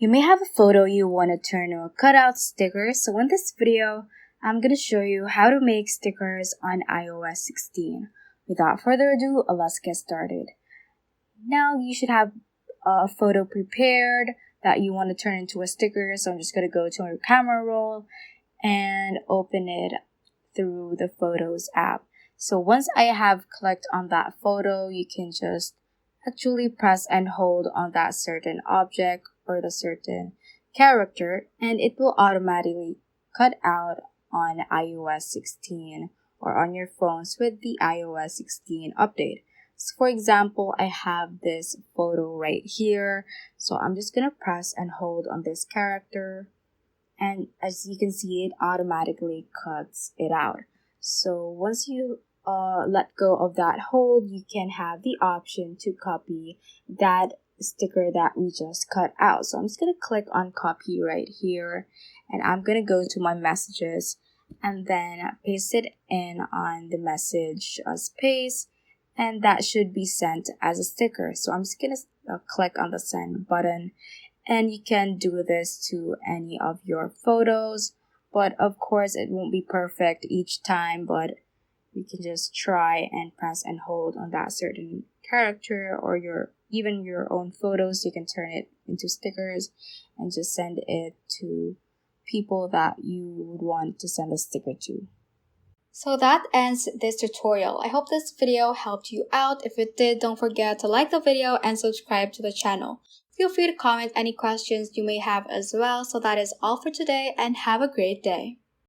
You may have a photo you want to turn to a cutout sticker, so in this video, I'm going to show you how to make stickers on iOS 16. Without further ado, let's get started. Now you should have a photo prepared that you want to turn into a sticker, so I'm just going to go to your camera roll and open it through the Photos app. So once I have clicked on that photo, you can just actually press and hold on that certain object or the certain character, and it will automatically cut out on iOS 16 or on your phones with the iOS 16 update. So for example, I have this photo right here, so I'm just gonna press and hold on this character, and as you can see, it automatically cuts it out. So once you let go of that hold, you can have the option to copy that sticker that we just cut out. So I'm just going to click on copy right here, and I'm going to go to my messages and then paste it in on the message space, and that should be sent as a sticker. So I'm just going to click on the send button, and you can do this to any of your photos, but of course it won't be perfect each time, but you can just try and press and hold on that certain character or even your own photos. You can turn it into stickers and just send it to people that you would want to send a sticker to. So that ends this tutorial. I hope this video helped you out. If it did, don't forget to like the video and subscribe to the channel. Feel free to comment any questions you may have as well. So that is all for today, and have a great day.